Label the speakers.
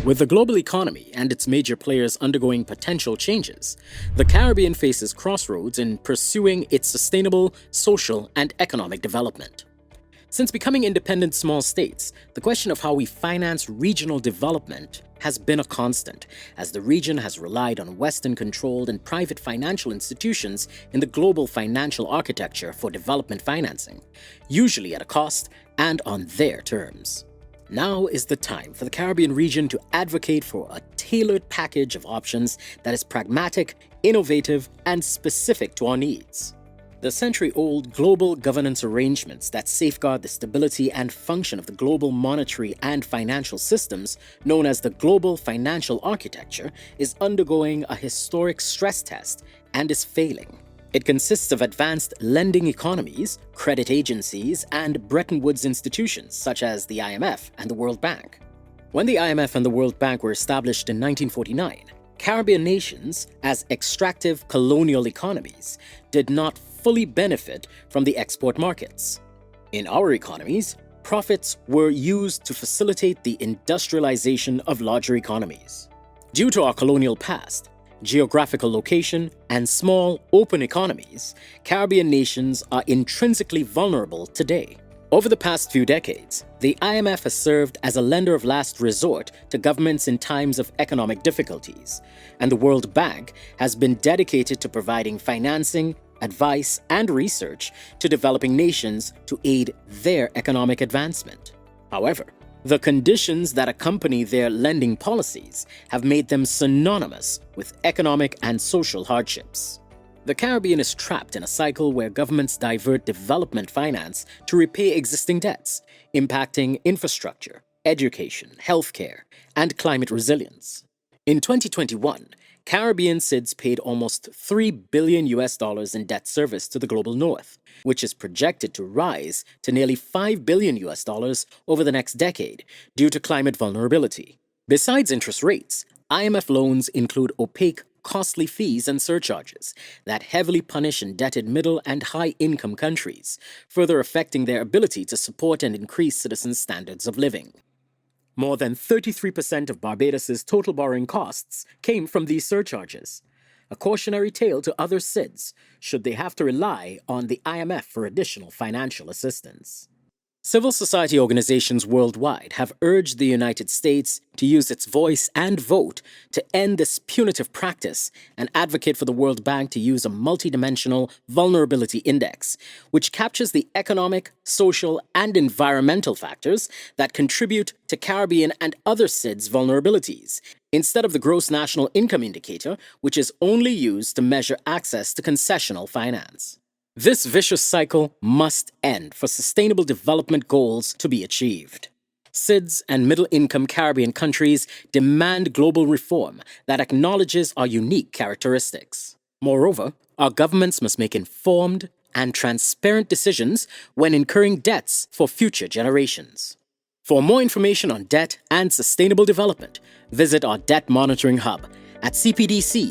Speaker 1: With the global economy and its major players undergoing potential changes, the Caribbean faces crossroads in pursuing its sustainable social and economic development. Since becoming independent small states, the question of how we finance regional development has been a constant, as the region has relied on Western-controlled and private financial institutions in the global financial architecture for development financing, usually at a cost and on their terms. Now is the time for the Caribbean region to advocate for a tailored package of options that is pragmatic, innovative, and specific to our needs. The century-old global governance arrangements that safeguard the stability and function of the global monetary and financial systems, known as the global financial architecture, is undergoing a historic stress test and is failing. It consists of advanced lending economies, credit agencies, and Bretton Woods institutions such as the IMF and the World Bank. When the IMF and the World Bank were established in 1949, Caribbean nations, as extractive colonial economies, did not fully benefit from the export markets. In our economies, profits were used to facilitate the industrialization of larger economies. Due to our colonial past, geographical location, and small, open economies, Caribbean nations are intrinsically vulnerable today. Over the past few decades, the IMF has served as a lender of last resort to governments in times of economic difficulties, and the World Bank has been dedicated to providing financing, advice, and research to developing nations to aid their economic advancement. However, the conditions that accompany their lending policies have made them synonymous with economic and social hardships. The Caribbean is trapped in a cycle where governments divert development finance to repay existing debts, impacting infrastructure, education, healthcare, and climate resilience. In 2021, Caribbean SIDS paid almost $3 billion in debt service to the global north, which is projected to rise to nearly $5 billion over the next decade due to climate vulnerability. Besides interest rates, IMF loans include opaque, costly fees and surcharges that heavily punish indebted middle and high-income countries, further affecting their ability to support and increase citizens' standards of living. More than 33% of Barbados's total borrowing costs came from these surcharges, a cautionary tale to other SIDS should they have to rely on the IMF for additional financial assistance. Civil society organizations worldwide have urged the United States to use its voice and vote to end this punitive practice and advocate for the World Bank to use a multidimensional vulnerability index, which captures the economic, social, and environmental factors that contribute to Caribbean and other SIDS vulnerabilities, instead of the gross national income indicator, which is only used to measure access to concessional finance. This vicious cycle must end for sustainable development goals to be achieved. SIDS and middle-income Caribbean countries demand global reform that acknowledges our unique characteristics. Moreover, our governments must make informed and transparent decisions when incurring debts for future generations. For more information on debt and sustainable development, visit our Debt Monitoring Hub at cpdcngo.org.